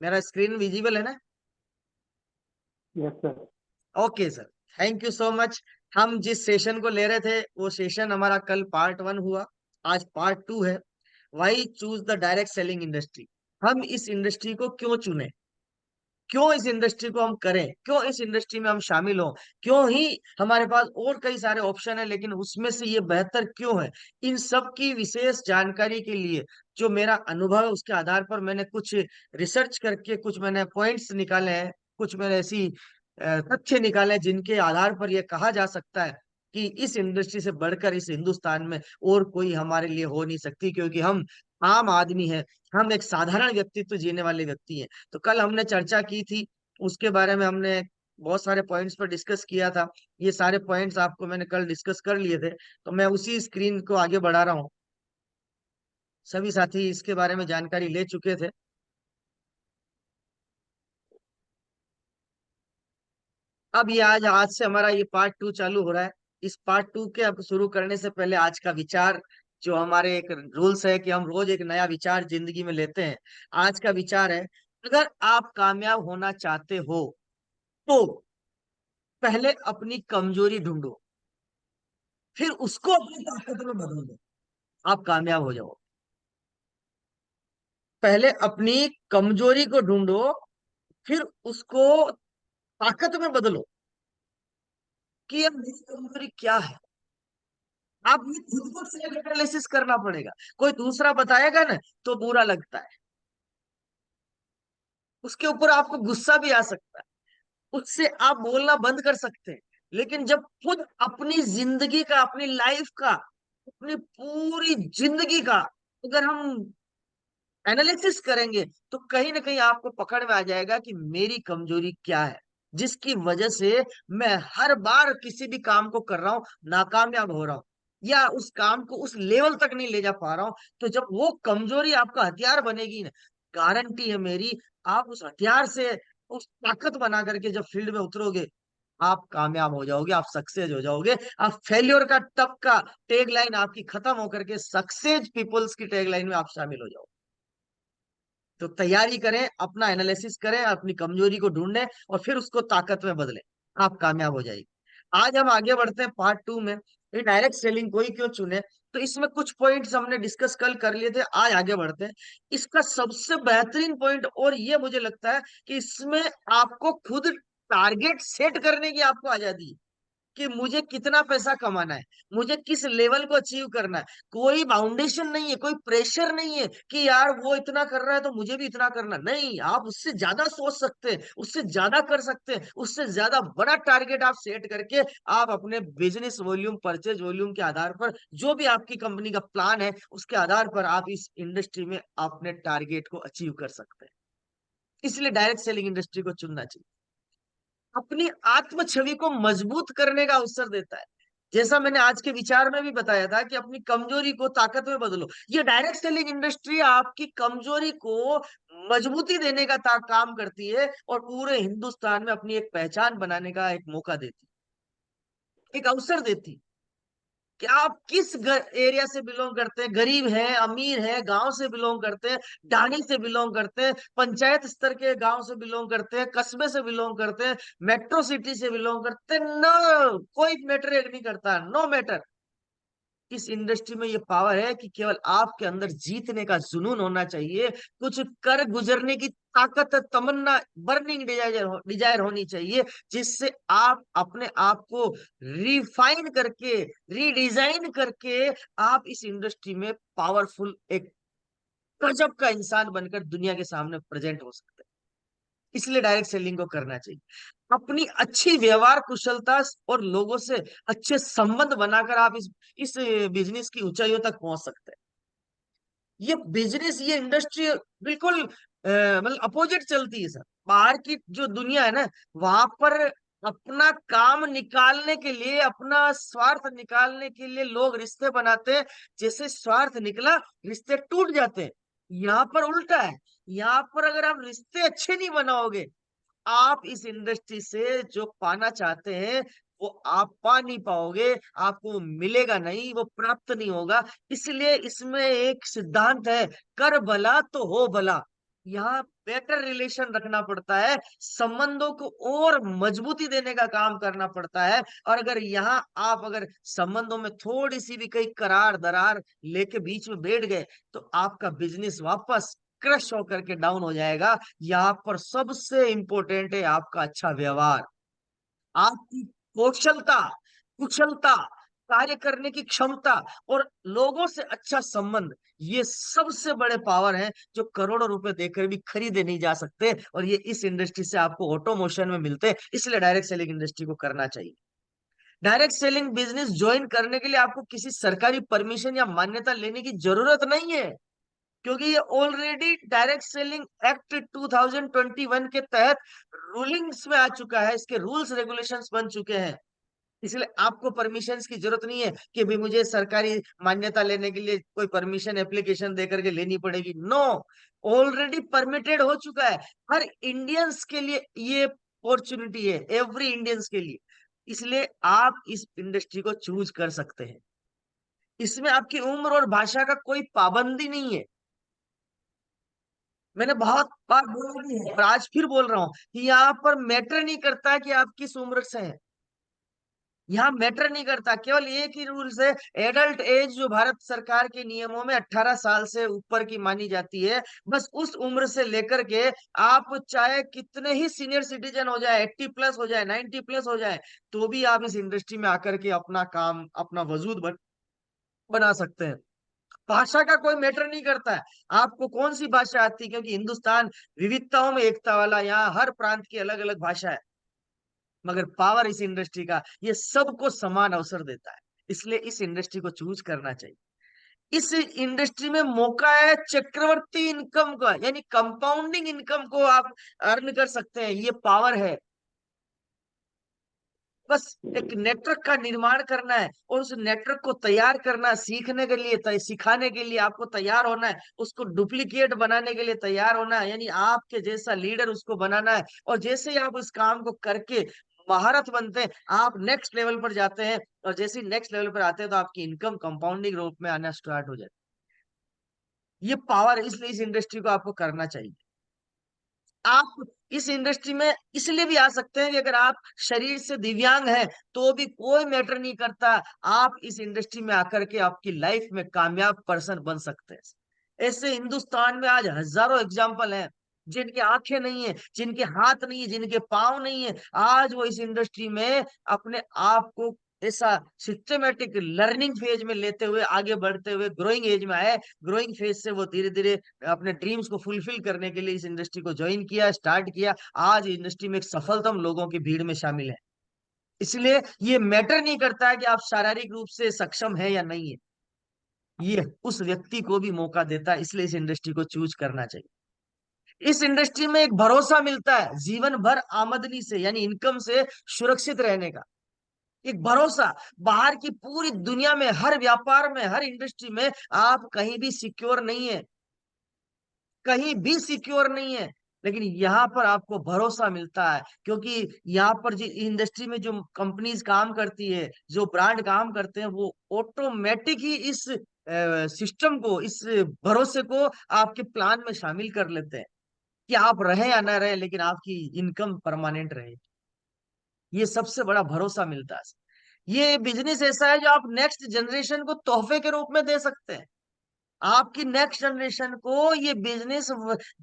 मेरा screen visible है ना? Yes sir. Okay sir, thank you so much. हम जिस सेशन को ले रहे थे वो सेशन हमारा कल पार्ट 1 हुआ, आज पार्ट 2 है। Why choose the direct selling industry. हम इस इंडस्ट्री को क्यों चुने, क्यों इस इंडस्ट्री को हम करें, क्यों इस इंडस्ट्री में हम शामिल हों, क्यों ही हमारे पास और कई सारे ऑप्शन है लेकिन उसमें से ये बेहतर क्यों है। इन सब की विशेष जानकारी के लिए जो मेरा अनुभव है उसके आधार पर मैंने कुछ रिसर्च करके कुछ मैंने पॉइंट्स निकाले हैं, कुछ मैंने ऐसी तथ्य निकाले हैं जिनके आधार पर यह कहा जा सकता है कि इस इंडस्ट्री से बढ़कर इस हिंदुस्तान में और कोई हमारे लिए हो नहीं सकती, क्योंकि हम आम आदमी है, हम एक साधारण व्यक्तित्व जीने वाले व्यक्ति हैं। तो कल हमने चर्चा की थी, उसके बारे में हमने बहुत सारे पॉइंट्स पर डिस्कस किया था। ये सारे पॉइंट्स आपको मैंने कल डिस्कस कर लिए थे, तो मैं उसी स्क्रीन को आगे बढ़ा रहा हूँ। सभी साथी इसके बारे में जानकारी ले चुके थे। अब ये आज आज से हमारा ये पार्ट 2 चालू हो रहा है। इस पार्ट 2 के अब शुरू करने से पहले आज का विचार, जो हमारे एक रूल्स है कि हम रोज एक नया विचार जिंदगी में लेते हैं। आज का विचार है, अगर आप कामयाब होना चाहते हो तो पहले अपनी कमजोरी ढूंढो, फिर उसको अपनी ताकत में बदल दो, आप कामयाब हो जाओ। पहले अपनी कमजोरी को ढूंढो, फिर उसको ताकत में बदलो कि अब मेरी कमजोरी क्या है। आप ये खुद को सेल्फ एनालिसिस करना पड़ेगा। कोई दूसरा बताएगा ना तो बुरा लगता है, उसके ऊपर आपको गुस्सा भी आ सकता है, उससे आप बोलना बंद कर सकते हैं। लेकिन जब खुद अपनी जिंदगी का, अपनी लाइफ का, अपनी पूरी जिंदगी का अगर हम एनालिसिस करेंगे तो कहीं ना कहीं आपको पकड़ में आ जाएगा कि मेरी कमजोरी क्या है, जिसकी वजह से मैं हर बार किसी भी काम को कर रहा हूं नाकामयाब हो रहा हूं, या उस काम को उस लेवल तक नहीं ले जा पा रहा हूं। तो जब वो कमजोरी आपका हथियार बनेगी ना, गारंटी है मेरी, आप उस हथियार से उस ताकत बना करके जब फील्ड में उतरोगे, आप कामयाब हो जाओगे, आप सक्सेस हो जाओगे। आप फेल्योर का तब का टैग लाइन आपकी खत्म होकर के सक्सेस पीपल्स की टैग लाइन में आप शामिल हो जाओगे। तो तैयारी करें, अपना एनालिसिस करें, अपनी कमजोरी को ढूंढें और फिर उसको ताकत में बदलें, आप कामयाब हो जाएगी। आज हम आगे बढ़ते हैं पार्ट 2 में, ये डायरेक्ट सेलिंग कोई क्यों चुने। तो इसमें कुछ पॉइंट्स हमने डिस्कस कल कर लिए थे, आज आगे बढ़ते हैं। इसका सबसे बेहतरीन पॉइंट और ये मुझे लगता है कि इसमें आपको खुद टारगेट सेट करने की आपको आजादी है कि मुझे कितना पैसा कमाना है, मुझे किस लेवल को अचीव करना है। कोई बाउंडेशन नहीं है, कोई प्रेशर नहीं है कि यार वो इतना कर रहा है तो मुझे भी इतना करना। नहीं, आप उससे ज्यादा सोच सकते हैं, उससे ज्यादा कर सकते हैं, उससे ज्यादा बड़ा टारगेट आप सेट करके आप अपने बिजनेस वॉल्यूम, परचेज वॉल्यूम के आधार पर, जो भी आपकी कंपनी का प्लान है उसके आधार पर आप इस इंडस्ट्री में अपने टारगेट को अचीव कर सकते हैं। इसलिए डायरेक्ट सेलिंग इंडस्ट्री को चुनना चाहिए। अपनी आत्म छवि को मजबूत करने का अवसर देता है। जैसा मैंने आज के विचार में भी बताया था कि अपनी कमजोरी को ताकत में बदलो, ये डायरेक्ट सेलिंग इंडस्ट्री आपकी कमजोरी को मजबूती देने का काम करती है और पूरे हिंदुस्तान में अपनी एक पहचान बनाने का एक मौका देती, एक अवसर देती कि आप किस एरिया से बिलोंग करते हैं, गरीब है, अमीर है, गांव से बिलोंग करते हैं, ढाणी से बिलोंग करते हैं, पंचायत स्तर के गांव से बिलोंग करते हैं, कस्बे से बिलोंग करते हैं, मेट्रो सिटी से बिलोंग करते हैं, नो कोई मैटर नहीं करता, नो मैटर। इस इंडस्ट्री में ये पावर है कि केवल आपके अंदर जीतने का जुनून होना चाहिए, कुछ कर गुजरने की ताकत, तमन्ना, बर्निंग डिजायर होनी चाहिए, जिससे आप अपने आप को रिफाइन करके, रीडिजाइन करके आप इस इंडस्ट्री में पावरफुल एक गजब का इंसान बनकर दुनिया के सामने प्रेजेंट हो सकते हैं। इसलिए डायरेक्ट सेलिंग को करना चाहिए। अपनी अच्छी व्यवहार कुशलता और लोगों से अच्छे संबंध बनाकर आप इस बिजनेस की ऊंचाइयों तक पहुंच सकते हैं। ये बिजनेस, ये इंडस्ट्री बिल्कुल मतलब अपोजिट चलती है सर। बाहर की जो दुनिया है ना, वहां पर अपना काम निकालने के लिए, अपना स्वार्थ निकालने के लिए लोग रिश्ते बनाते हैं, जैसे स्वार्थ निकला रिश्ते टूट जाते हैं। यहाँ पर उल्टा है, यहाँ पर अगर आप रिश्ते अच्छे नहीं बनाओगे, आप इस इंडस्ट्री से जो पाना चाहते हैं वो आप पा नहीं पाओगे, आपको वो मिलेगा नहीं, वो प्राप्त नहीं होगा। इसलिए इसमें एक सिद्धांत है, कर भला तो हो भला। यहाँ बेटर रिलेशन रखना पड़ता है, संबंधों को और मजबूती देने का काम करना पड़ता है। और अगर यहाँ आप अगर संबंधों में थोड़ी सी भी कहीं करार दरार लेके बीच में बैठ गए, तो आपका बिजनेस वापस क्रश होकर के डाउन हो जाएगा। यहाँ पर सबसे इंपॉर्टेंट है आपका अच्छा व्यवहार, आपकी कौशलता, कुशलता, कार्य करने की क्षमता और लोगों से अच्छा संबंध। ये सबसे बड़े पावर हैं जो करोड़ों रुपए देकर भी खरीदे नहीं जा सकते, और ये इस इंडस्ट्री से आपको ऑटोमोशन में मिलते हैं। इसलिए डायरेक्ट सेलिंग इंडस्ट्री को करना चाहिए। डायरेक्ट सेलिंग बिजनेस ज्वाइन करने के लिए आपको किसी सरकारी परमिशन या मान्यता लेने की जरूरत नहीं है, क्योंकि ये ऑलरेडी डायरेक्ट सेलिंग एक्ट 2021 के तहत रूलिंग्स में आ चुका है, इसके रूल्स रेगुलेशंस बन चुके हैं। इसलिए आपको परमिशंस की जरूरत नहीं है कि भी मुझे सरकारी मान्यता लेने के लिए कोई परमिशन एप्लीकेशन दे करके लेनी पड़ेगी। नो, ऑलरेडी परमिटेड हो चुका है। हर इंडियंस के लिए ये अपॉर्चुनिटी है, एवरी इंडियंस के लिए। इसलिए आप इस इंडस्ट्री को चूज कर सकते हैं। इसमें आपकी उम्र और भाषा का कोई पाबंदी नहीं है। मैंने बहुत बार बोला भी है और आज फिर बोल रहा हूं कि यहाँ पर मैटर नहीं करता कि आप किस उम्र से हैं। यहाँ मैटर नहीं करता, केवल एक ही रूल्स है, एडल्ट एज जो भारत सरकार के नियमों में 18 साल से ऊपर की मानी जाती है। बस उस उम्र से लेकर के आप चाहे कितने ही सीनियर सिटीजन हो जाए, 80 प्लस हो जाए, 90 प्लस हो जाए, तो भी आप इस इंडस्ट्री में आकर के अपना काम, अपना वजूद बना सकते हैं। भाषा का कोई मैटर नहीं करता है आपको कौन सी भाषा आती है, क्योंकि हिंदुस्तान विविधताओं में एकता वाला, यहाँ हर प्रांत की अलग अलग भाषा है। मगर पावर इस इंडस्ट्री का, ये सबको समान अवसर देता है। इसलिए इस इंडस्ट्री को चूज करना चाहिए। इस इंडस्ट्री में मौका है चक्रवर्ती इनकम का, यानी कंपाउंडिंग इनकम को आप अर्न कर सकते हैं। ये पावर है। बस एक नेटवर्क का निर्माण करना है और उस नेटवर्क को तैयार करना, सीखने के लिए, सिखाने के लिए आपको तैयार होना है, उसको डुप्लीकेट बनाने के लिए तैयार होना है, यानी आपके जैसा लीडर उसको बनाना है। और जैसे ही आप इस काम को करके महारत बनते हैं, आप नेक्स्ट लेवल पर जाते हैं। और जैसे ही नेक्स्ट लेवल पर आते हैं, तो आपकी इनकम कंपाउंडिंग रूप में आना स्टार्ट हो जाती है। ये पावर, इसलिए इस इंडस्ट्री को आपको करना चाहिए। आप इस इंडस्ट्री में इसलिए भी आ सकते हैं कि अगर आप शरीर से दिव्यांग हैं, तो भी कोई मैटर नहीं करता। आप इस इंडस्ट्री में आकर के आपकी लाइफ में कामयाब पर्सन बन सकते हैं। ऐसे हिंदुस्तान में आज हजारों एग्जाम्पल हैं, जिनकी आंखें नहीं है, जिनके हाथ नहीं है, जिनके पांव नहीं है, आज वो इस इंडस्ट्री में अपने आप को ऐसा सिस्टमेटिक लर्निंग फेज में लेते हुए, आगे बढ़ते हुए ग्रोइंग एज में आए। ग्रोइंग फेज से वो धीरे धीरे अपने ड्रीम्स को फुलफिल करने के लिए इस इंडस्ट्री को ज्वाइन किया, स्टार्ट किया। आज इंडस्ट्री में एक सफलतम लोगों की भीड़ में शामिल है। इसलिए ये मैटर नहीं करता है कि आप शारीरिक रूप से सक्षम है या नहीं है, ये उस व्यक्ति को भी मौका देता है। इसलिए इस इंडस्ट्री को चूज करना चाहिए। इस इंडस्ट्री में एक भरोसा मिलता है जीवन भर आमदनी से, यानी इनकम से सुरक्षित रहने का एक भरोसा। बाहर की पूरी दुनिया में, हर व्यापार में, हर इंडस्ट्री में आप कहीं भी सिक्योर नहीं है, कहीं भी सिक्योर नहीं है। लेकिन यहाँ पर आपको भरोसा मिलता है, क्योंकि यहाँ पर जो इंडस्ट्री में जो कंपनीज काम करती है, जो ब्रांड काम करते हैं, वो ऑटोमेटिक ही इस सिस्टम को, इस भरोसे को आपके प्लान में शामिल कर लेते हैं कि आप रहे या ना रहे, लेकिन आपकी इनकम परमानेंट रहे। ये सबसे बड़ा भरोसा मिलता है। ये बिजनेस ऐसा है जो आप नेक्स्ट जनरेशन को तोहफे के रूप में दे सकते हैं। आपकी नेक्स्ट जनरेशन को ये बिजनेस,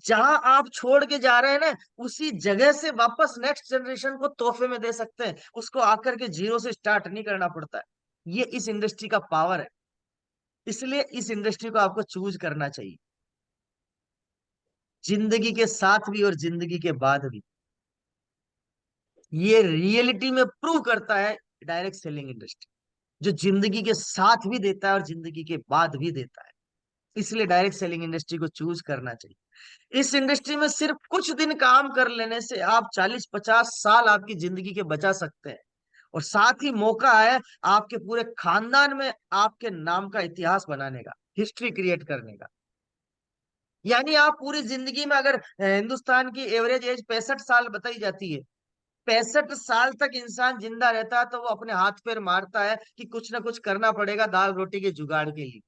जहां आप छोड़ के जा रहे हैं ना, उसी जगह से वापस नेक्स्ट जनरेशन को तोहफे में दे सकते हैं। उसको आकर के जीरो से स्टार्ट नहीं करना पड़ता है। ये इस इंडस्ट्री का पावर है। इसलिए इस इंडस्ट्री को आपको चूज करना चाहिए, जिंदगी के साथ भी और जिंदगी के बाद भी। ये रियलिटी में प्रूव करता है डायरेक्ट सेलिंग इंडस्ट्री, जो जिंदगी के साथ भी देता है और जिंदगी के बाद भी देता है। इसलिए डायरेक्ट सेलिंग इंडस्ट्री को चूज करना चाहिए। इस इंडस्ट्री में सिर्फ कुछ दिन काम कर लेने से आप 40-50 साल आपकी जिंदगी के बचा सकते हैं। और साथ ही मौका है आपके पूरे खानदान में आपके नाम का इतिहास बनाने का, हिस्ट्री क्रिएट करने का। यानी आप पूरी जिंदगी में, अगर हिंदुस्तान की एवरेज एज 65 साल बताई जाती है, 65 साल तक इंसान जिंदा रहता है, तो वो अपने हाथ पैर मारता है कि कुछ ना कुछ करना पड़ेगा दाल रोटी के जुगाड़ के लिए।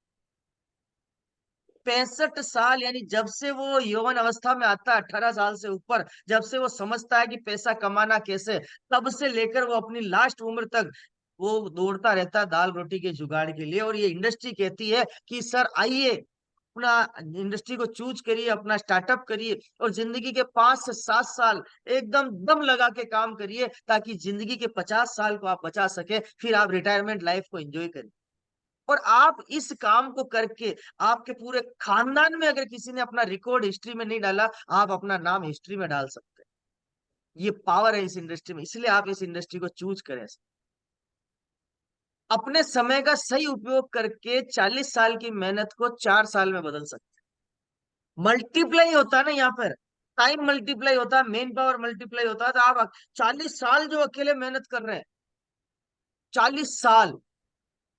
65 साल, यानी जब से वो यौवन अवस्था में आता है, 18 साल से ऊपर, जब से वो समझता है कि पैसा कमाना कैसे, तब से लेकर वो अपनी लास्ट उम्र तक वो दौड़ता रहता है दाल रोटी के जुगाड़ के लिए। और ये इंडस्ट्री कहती है कि सर आइए, अपना इंडस्ट्री को चूज करिए, अपना स्टार्टअप करिए, और जिंदगी के 5 से 7 साल एकदम दम लगा के काम करिए, ताकि जिंदगी के 50 साल को आप बचा सके, फिर आप रिटायरमेंट लाइफ को एंजॉय करिए। और आप इस काम को करके आपके पूरे खानदान में अगर किसी ने अपना रिकॉर्ड हिस्ट्री में नहीं डाला, आप अपना नाम हिस्ट्री में डाल सकते हैं। ये पावर है इस इंडस्ट्री में, इसलिए आप इस इंडस्ट्री को चूज करें। अपने समय का सही उपयोग करके 40 साल की मेहनत को 4 साल में बदल सकते हैं। मल्टीप्लाई होता है ना यहाँ पर, टाइम मल्टीप्लाई होता है, मेन पावर मल्टीप्लाई होता है। तो आप 40 साल जो अकेले मेहनत कर रहे हैं, 40 साल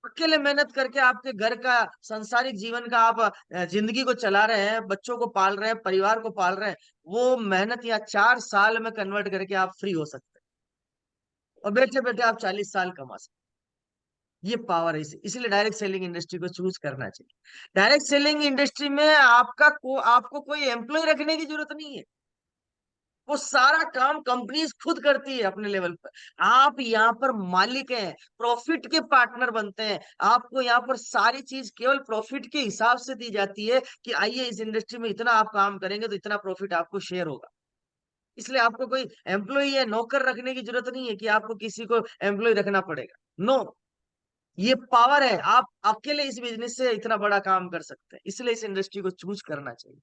अकेले मेहनत करके आपके घर का, सांसारिक जीवन का आप जिंदगी को चला रहे हैं, बच्चों को पाल रहे हैं, परिवार को पाल रहे हैं, वो मेहनत या 4 साल में कन्वर्ट करके आप फ्री हो सकते हैं, और बैठे बैठे आप 40 साल कमा सकते हैं। ये पावर है इसलिए डायरेक्ट सेलिंग इंडस्ट्री को चूज करना चाहिए। डायरेक्ट सेलिंग इंडस्ट्री में आपको कोई एम्प्लॉय रखने की जरूरत नहीं है। वो सारा काम कंपनीज खुद करती है अपने लेवल पर। आप यहाँ पर मालिक हैं, प्रॉफिट के पार्टनर बनते हैं। आपको यहाँ पर सारी चीज केवल प्रॉफिट के हिसाब से दी जाती है कि आइए इस इंडस्ट्री में इतना आप काम करेंगे तो इतना प्रॉफिट आपको शेयर होगा। इसलिए आपको कोई एम्प्लॉय या नौकर रखने की जरूरत नहीं है कि आपको किसी को एम्प्लॉय रखना पड़ेगा। नो, ये पावर है, आप अकेले इस बिजनेस से इतना बड़ा काम कर सकते हैं, इसलिए इस इंडस्ट्री को चूज करना चाहिए।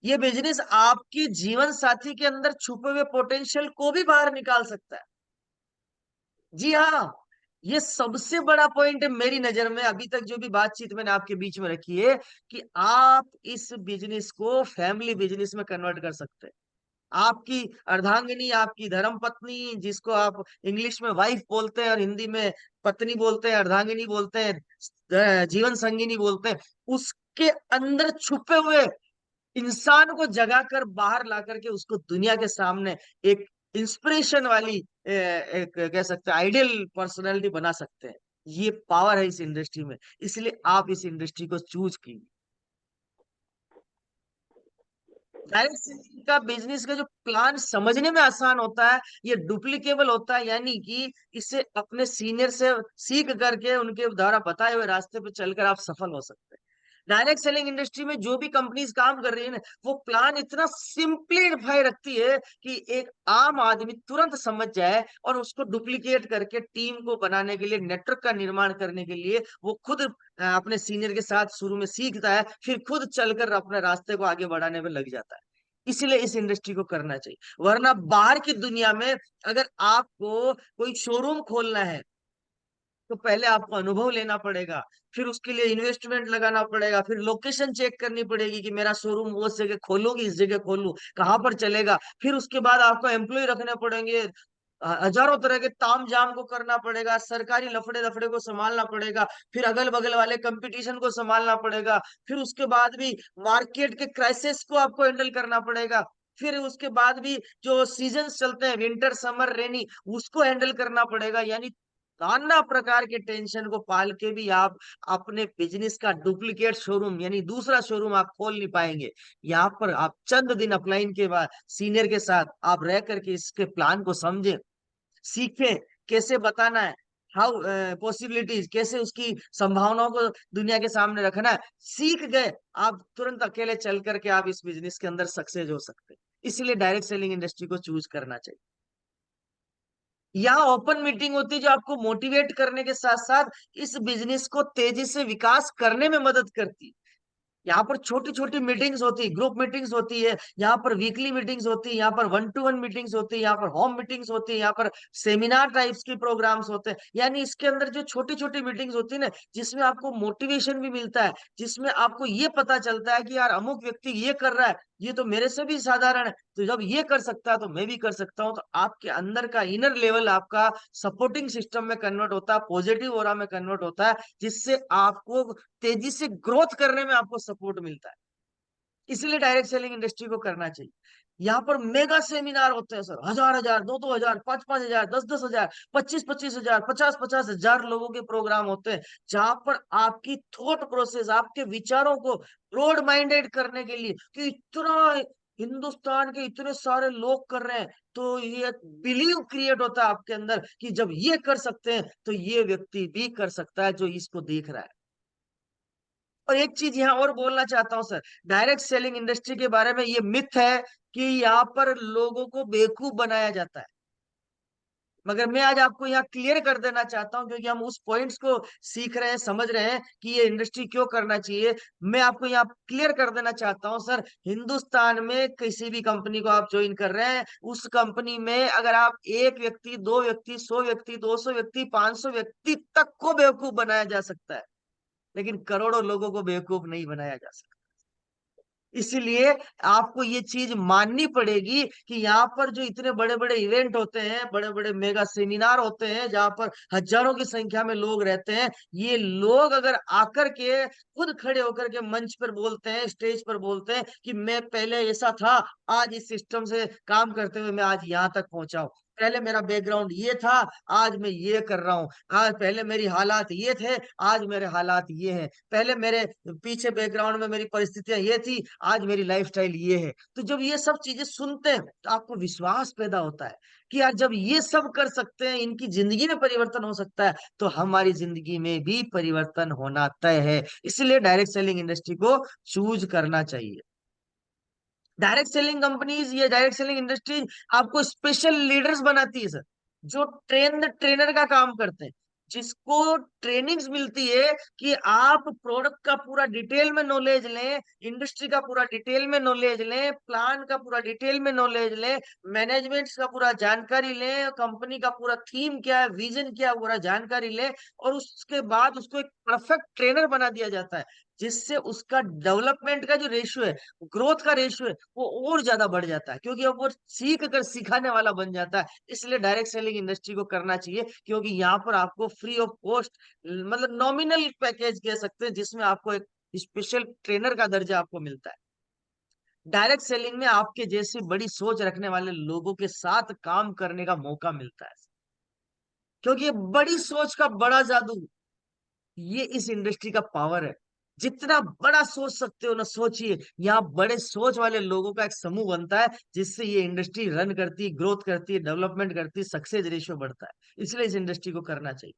ये बिजनेस आपके जीवन साथी के अंदर छुपे हुए पोटेंशियल को भी बाहर निकाल सकता है। जी हाँ, ये सबसे बड़ा पॉइंट है मेरी नजर में, अभी तक जो भी बातचीत मैंने आपके बीच में रखी है, कि आप इस बिजनेस को फैमिली बिजनेस में कन्वर्ट कर सकते हैं। आपकी अर्धांगिनी, आपकी धर्म पत्नी, जिसको आप इंग्लिश में वाइफ बोलते हैं और हिंदी में पत्नी बोलते हैं, अर्धांगिनी बोलते हैं, जीवन संगिनी बोलते हैं, उसके अंदर छुपे हुए इंसान को जगा कर बाहर ला करके उसको दुनिया के सामने एक इंस्पिरेशन वाली एक कह सकते हैं आइडियल पर्सनैलिटी बना सकते हैं। ये पावर है इस इंडस्ट्री में, इसलिए आप इस इंडस्ट्री को चूज कीजिए। डायरेक्ट सेलिंग का बिजनेस का जो प्लान समझने में आसान होता है, ये डुप्लीकेबल होता है, यानी कि इसे अपने सीनियर से सीख करके उनके द्वारा बताए हुए रास्ते पे चलकर आप सफल हो सकते हैं। डायरेक्ट सेलिंग इंडस्ट्री में जो भी कंपनीज काम कर रही है ना, वो प्लान इतना सिंप्लीफाई रखती है कि एक आम आदमी तुरंत समझ जाए, और उसको डुप्लीकेट करके टीम को बनाने के लिए, नेटवर्क का निर्माण करने के लिए वो खुद अपने सीनियर के साथ शुरू में सीखता है, फिर खुद चलकर अपने रास्ते को आगे बढ़ाने में लग जाता है। इसलिए इस इंडस्ट्री को करना चाहिए। वरना बाहर की दुनिया में अगर आपको कोई शोरूम खोलना है, तो पहले आपको अनुभव लेना पड़ेगा, फिर उसके लिए इन्वेस्टमेंट लगाना पड़ेगा, फिर लोकेशन चेक करनी पड़ेगी कि मेरा शोरूम वो जगह खोलूं कि इस जगह खोलूं, कहाँ पर चलेगा। फिर उसके बाद आपको एम्प्लॉय रखने पड़ेंगे, हजारों तरह के ताम झाम को करना पड़ेगा, सरकारी लफड़े लफड़े को संभालना पड़ेगा, फिर अगल बगल वाले कंपटीशन को संभालना पड़ेगा, फिर उसके बाद भी मार्केट के क्राइसिस को आपको हैंडल करना पड़ेगा, फिर उसके बाद भी जो सीजन चलते हैं, विंटर समर रेनी, उसको हैंडल करना पड़ेगा। यानी नाना प्रकार के टेंशन को पाल के भी आप अपने बिजनेस का डुप्लीकेट शोरूम, यानी दूसरा शोरूम आप खोल नहीं पाएंगे। यहाँ पर आप चंद दिन अपलाइन के बाद सीनियर के साथ आप रह करके इसके प्लान को समझे, सीखे कैसे बताना है, हाउ पॉसिबिलिटीज, कैसे उसकी संभावनाओं को दुनिया के सामने रखना है, सीख गए, आप तुरंत अकेले चल करके आप इस बिजनेस के अंदर सक्सेस हो सकते हैं। इसलिए डायरेक्ट सेलिंग इंडस्ट्री को चूज करना चाहिए। यहाँ ओपन मीटिंग होती है जो आपको मोटिवेट करने के साथ साथ इस बिजनेस को तेजी से विकास करने में मदद करती है। यहाँ पर छोटी छोटी मीटिंग्स होती है, ग्रुप मीटिंग्स होती है, यहाँ पर वीकली मीटिंग्स होती है, यहाँ पर 1-to-1 मीटिंग्स होती है, यहाँ पर होम मीटिंग्स होती है, यहाँ पर सेमिनार टाइप्स के प्रोग्राम्स होते हैं। यानी इसके अंदर जो छोटी छोटी मीटिंग्स होती है ना, जिसमें आपको मोटिवेशन भी मिलता है, जिसमें आपको ये पता चलता है कि यार अमुक व्यक्ति ये कर रहा है, ये तो मेरे से भी साधारण है, तो जब ये कर सकता है तो मैं भी कर सकता हूँ। तो आपके अंदर का इनर लेवल आपका सपोर्टिंग सिस्टम में कन्वर्ट होता है, पॉजिटिव ऑरा में कन्वर्ट होता है, जिससे आपको तेजी से ग्रोथ करने में आपको सपोर्ट मिलता है। इसलिए डायरेक्ट सेलिंग इंडस्ट्री को करना चाहिए। यहाँ पर मेगा सेमिनार होते हैं सर, हजार हजार, दो दो हजार, पांच पांच हजार, दस दस हजार, पच्चीस पच्चीस हजार, पचास पचास हजार लोगों के प्रोग्राम होते हैं, जहां पर आपकी थॉट प्रोसेस, आपके विचारों को ब्रॉड माइंडेड करने के लिए, कि इतना हिंदुस्तान के इतने सारे लोग कर रहे हैं, तो ये बिलीव क्रिएट होता है आपके अंदर कि जब ये कर सकते हैं तो ये व्यक्ति भी कर सकता है जो इसको देख रहा है। और एक चीज यहाँ और बोलना चाहता हूँ सर, डायरेक्ट सेलिंग इंडस्ट्री के बारे में, ये मिथ है कि यहाँ पर लोगों को बेवकूफ बनाया जाता है। मगर मैं आज आपको यहाँ क्लियर कर देना चाहता हूँ, क्योंकि हम उस पॉइंट्स को सीख रहे हैं, समझ रहे हैं कि ये इंडस्ट्री क्यों करना चाहिए। मैं आपको यहाँ क्लियर कर देना चाहता हूँ सर, हिंदुस्तान में किसी भी कंपनी को आप ज्वाइन कर रहे हैं, उस कंपनी में अगर आप एक व्यक्ति, दो व्यक्ति, 100 व्यक्ति, 200 व्यक्ति, 500 व्यक्ति तक को बेवकूफ बनाया जा सकता है, लेकिन करोड़ों लोगों को बेवकूफ नहीं बनाया जा सकता। इसलिए आपको ये चीज माननी पड़ेगी कि यहाँ पर जो इतने बड़े बड़े इवेंट होते हैं, बड़े बड़े मेगा सेमिनार होते हैं, जहाँ पर हजारों की संख्या में लोग रहते हैं, ये लोग अगर आकर के खुद खड़े होकर के मंच पर बोलते हैं, स्टेज पर बोलते हैं कि मैं पहले ऐसा था, आज इस सिस्टम से काम करते हुए मैं आज यहाँ तक पहुंचा हूं, पहले मेरा बैकग्राउंड ये था, आज मैं ये कर रहा हूँ, आज पहले मेरी हालात ये थे, आज मेरे हालात ये हैं, पहले मेरे पीछे बैकग्राउंड में मेरी परिस्थितियां ये थी, आज मेरी लाइफस्टाइल ये है। तो जब ये सब चीजें सुनते हैं तो आपको विश्वास पैदा होता है कि यार जब ये सब कर सकते हैं, इनकी जिंदगी में परिवर्तन हो सकता है, तो हमारी जिंदगी में भी परिवर्तन होना तय है। इसलिए डायरेक्ट सेलिंग इंडस्ट्री को चूज करना चाहिए। डायरेक्ट सेलिंग कंपनीज या डायरेक्ट सेलिंग इंडस्ट्रीज आपको स्पेशल लीडर्स बनाती है सर, जो ट्रेनर का काम करते हैं, जिसको ट्रेनिंग्स मिलती है कि आप प्रोडक्ट का पूरा डिटेल में नॉलेज लें, इंडस्ट्री का पूरा डिटेल में नॉलेज लें, प्लान का पूरा डिटेल में नॉलेज लें, मैनेजमेंट का पूरा जानकारी लें, कंपनी का पूरा थीम क्या है, विजन क्या है, पूरा जानकारी लें, और उसके बाद उसको एक परफेक्ट ट्रेनर बना दिया जाता है, जिससे उसका डेवलपमेंट का जो रेशियो है, ग्रोथ का रेशियो है, वो और ज्यादा बढ़ जाता है, क्योंकि अब वो सीख कर सिखाने वाला बन जाता है। इसलिए डायरेक्ट सेलिंग इंडस्ट्री को करना चाहिए, क्योंकि यहाँ पर आपको फ्री ऑफ कॉस्ट, मतलब नॉमिनल पैकेज कह सकते हैं, जिसमें आपको एक स्पेशल ट्रेनर का दर्जा आपको मिलता है। डायरेक्ट सेलिंग में आपके जैसी बड़ी सोच रखने वाले लोगों के साथ काम करने का मौका मिलता है, क्योंकि ये बड़ी सोच का बड़ा जादू, ये इस इंडस्ट्री का पावर है। जितना बड़ा सोच सकते हो ना सोचिए, यहाँ बड़े सोच वाले लोगों का एक समूह बनता है, जिससे ये इंडस्ट्री रन करती है, ग्रोथ करती है, डेवलपमेंट करती है, सक्सेस रेशियो बढ़ता है। इसलिए इस इंडस्ट्री को करना चाहिए।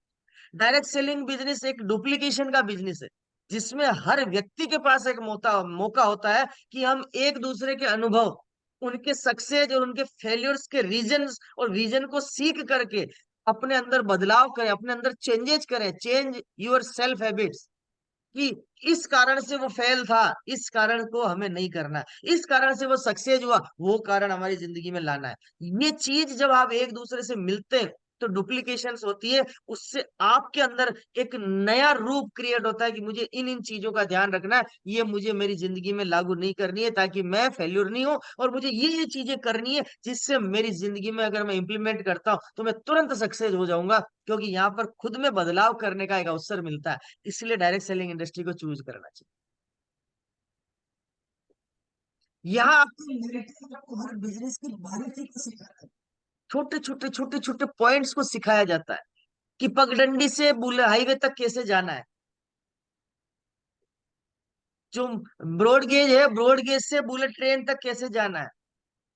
डायरेक्ट सेलिंग बिजनेस एक डुप्लीकेशन का बिजनेस है, जिसमें हर व्यक्ति के पास एक मौका मौका होता है कि हम एक दूसरे के अनुभव, उनके सक्सेस और उनके फेल्यूर्स के रीजंस और रीजन को सीख करके अपने अंदर बदलाव करें, अपने अंदर चेंजेस करें, चेंज योर सेल्फ हैबिट्स, कि इस कारण से वो फेल था, इस कारण को हमें नहीं करना है, इस कारण से वो सक्सेस हुआ, वो कारण हमारी जिंदगी में लाना है। ये चीज जब आप एक दूसरे से मिलते हैं तो डुप्लीकेशंस होती है, उससे आपके अंदर एक नया रूप क्रिएट होता है कि मुझे इन इन चीजों का ध्यान रखना है, ये मुझे मेरी जिंदगी में लागू नहीं करनी है, ताकि मैं फेल्यूर नहीं हूं, और मुझे ये चीजें करनी है जिससे मेरी जिंदगी में अगर मैं इंप्लीमेंट करता हूं तो मैं तुरंत सक्सेस हो जाऊंगा, क्योंकि यहाँ पर खुद में बदलाव करने का एक अवसर मिलता है। इसलिए डायरेक्ट सेलिंग इंडस्ट्री को चूज करना चाहिए। यहाँ आपको हर बिजनेस की बारीकी को सिखाता है, छोटे छोटे छोटे छोटे पॉइंट्स को सिखाया जाता है कि पगडंडी से बुल हाईवे तक कैसे जाना है, जो ब्रॉड गेज है, ब्रॉड गेज से बुलेट ट्रेन तक कैसे जाना है,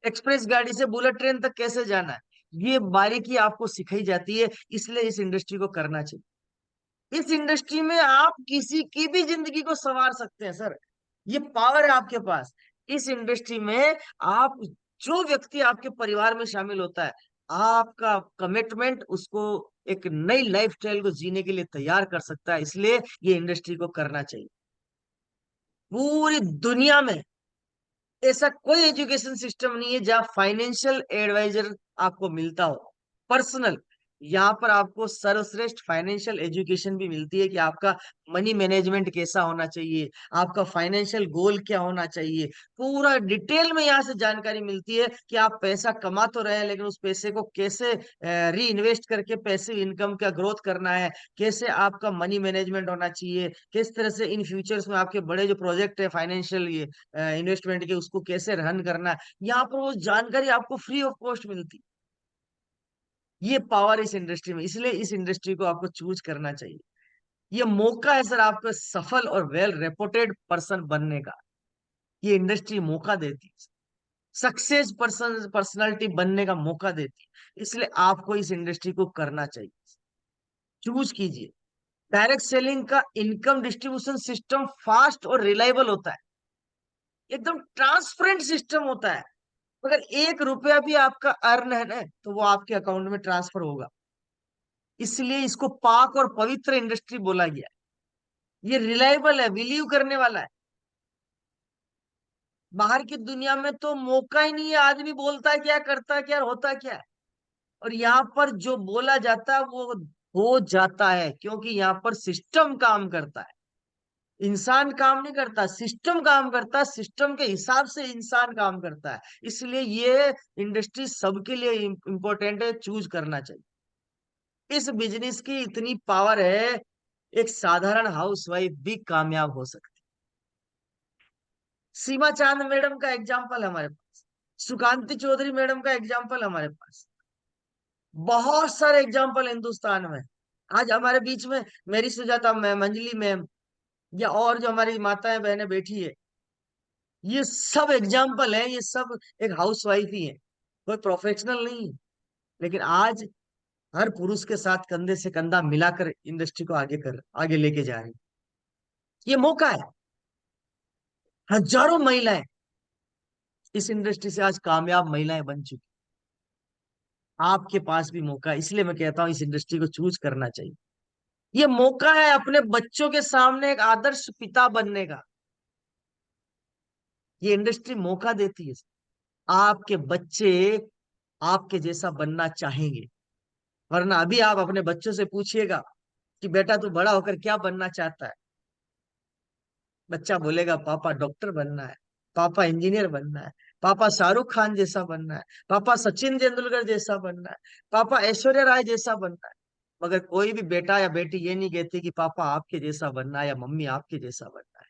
एक्सप्रेस गाड़ी से बुलेट ट्रेन तक कैसे जाना है, ये बारीकी आपको सिखाई जाती है। इसलिए इस इंडस्ट्री को करना चाहिए। इस इंडस्ट्री में आप किसी की भी जिंदगी को संवार सकते हैं सर, ये पावर है आपके पास। इस इंडस्ट्री में आप, जो व्यक्ति आपके परिवार में शामिल होता है, आपका कमिटमेंट उसको एक नई लाइफस्टाइल को जीने के लिए तैयार कर सकता है। इसलिए ये इंडस्ट्री को करना चाहिए। पूरी दुनिया में ऐसा कोई एजुकेशन सिस्टम नहीं है जहां फाइनेंशियल एडवाइजर आपको मिलता हो, पर्सनल। यहाँ पर आपको सर्वश्रेष्ठ फाइनेंशियल एजुकेशन भी मिलती है कि आपका मनी मैनेजमेंट कैसा होना चाहिए, आपका फाइनेंशियल गोल क्या होना चाहिए, पूरा डिटेल में यहाँ से जानकारी मिलती है कि आप पैसा कमा तो रहे हैं लेकिन उस पैसे को कैसे री इन्वेस्ट करके पैसिव इनकम का ग्रोथ करना है, कैसे आपका मनी मैनेजमेंट होना चाहिए, किस तरह से इन फ्यूचर्स में आपके बड़े जो प्रोजेक्ट है फाइनेंशियल इन्वेस्टमेंट के उसको कैसे रन करना है, यहाँ पर वो जानकारी आपको फ्री ऑफ कॉस्ट मिलती है। ये पावर इस इंडस्ट्री में, इसलिए इस इंडस्ट्री को आपको चूज करना चाहिए। ये मौका है सर आपको सफल और वेल रेपुटेड पर्सन बनने का। ये इंडस्ट्री मौका देती है, सक्सेस पर्सनालिटी बनने का मौका देती है, इसलिए आपको इस इंडस्ट्री को करना चाहिए। चूज कीजिए। डायरेक्ट सेलिंग का इनकम डिस्ट्रीब्यूशन सिस्टम फास्ट और रिलायबल होता है, एकदम ट्रांसपेरेंट सिस्टम होता है। अगर 1 रुपया भी आपका अर्न है ना तो वो आपके अकाउंट में ट्रांसफर होगा, इसलिए इसको पाक और पवित्र इंडस्ट्री बोला गया है। ये रिलायबल है, बिलीव करने वाला है। बाहर की दुनिया में तो मौका ही नहीं है, आदमी बोलता है क्या, करता है क्या, होता क्या है। और यहाँ पर जो बोला जाता है वो हो जाता है, क्योंकि यहाँ पर सिस्टम काम करता है। इंसान काम नहीं करता, सिस्टम काम करता है, सिस्टम के हिसाब से इंसान काम करता है। इसलिए ये इंडस्ट्री सबके लिए इंपॉर्टेंट है, चूज करना चाहिए। इस बिजनेस की इतनी पावर है, एक साधारण हाउसवाइफ भी कामयाब हो सकती। सीमा चांद मैडम का एग्जाम्पल हमारे पास, सुकांति चौधरी मैडम का एग्जाम्पल हमारे पास, बहुत सारे एग्जाम्पल हिंदुस्तान में। आज हमारे बीच में मेरी सुजाता मैम, अंजलि मैम, या और जो हमारी माताएं बहनें बैठी है, ये सब एग्जाम्पल है। ये सब एक हाउसवाइफ ही है, कोई प्रोफेशनल नहीं है। लेकिन आज हर पुरुष के साथ कंधे से कंधा मिलाकर इंडस्ट्री को आगे लेके जा रही है। ये मौका है। हजारों महिलाएं इस इंडस्ट्री से आज कामयाब महिलाएं बन चुकी। आपके पास भी मौका है, इसलिए मैं कहता हूं इस इंडस्ट्री को चूज करना चाहिए। ये मौका है अपने बच्चों के सामने एक आदर्श पिता बनने का। ये इंडस्ट्री मौका देती है। आपके बच्चे आपके जैसा बनना चाहेंगे, वरना अभी आप अपने बच्चों से पूछिएगा कि बेटा तू बड़ा होकर क्या बनना चाहता है, बच्चा बोलेगा पापा डॉक्टर बनना है, पापा इंजीनियर बनना है, पापा शाहरुख खान जैसा बनना है, पापा सचिन तेंदुलकर जैसा बनना है, पापा ऐश्वर्या राय जैसा बनना है। मगर कोई भी बेटा या बेटी ये नहीं कहती कि पापा आपके जैसा बनना है या मम्मी आपके जैसा बनना है।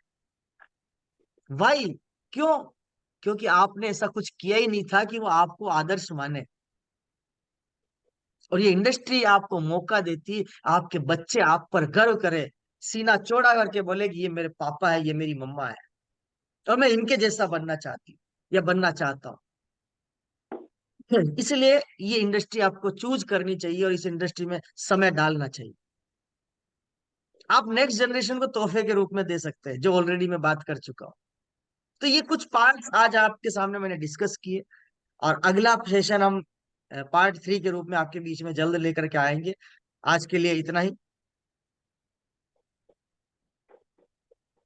वाई? क्यों? क्योंकि आपने ऐसा कुछ किया ही नहीं था कि वो आपको आदर्श माने। और ये इंडस्ट्री आपको मौका देती है, आपके बच्चे आप पर गर्व करे, सीना चौड़ा करके बोले कि ये मेरे पापा है, ये मेरी मम्मा है, और मैं इनके जैसा बनना चाहती हूँ या बनना चाहता हूँ। इसलिए ये इंडस्ट्री आपको चूज करनी चाहिए और इस इंडस्ट्री में समय डालना चाहिए। आप नेक्स्ट जनरेशन को तोहफे के रूप में दे सकते हैं, जो ऑलरेडी मैं बात कर चुका हूँ। तो ये कुछ पार्ट्स आज आपके सामने मैंने डिस्कस किए, और अगला सेशन हम पार्ट 3 के रूप में आपके बीच में जल्द लेकर के आएंगे। आज के लिए इतना ही।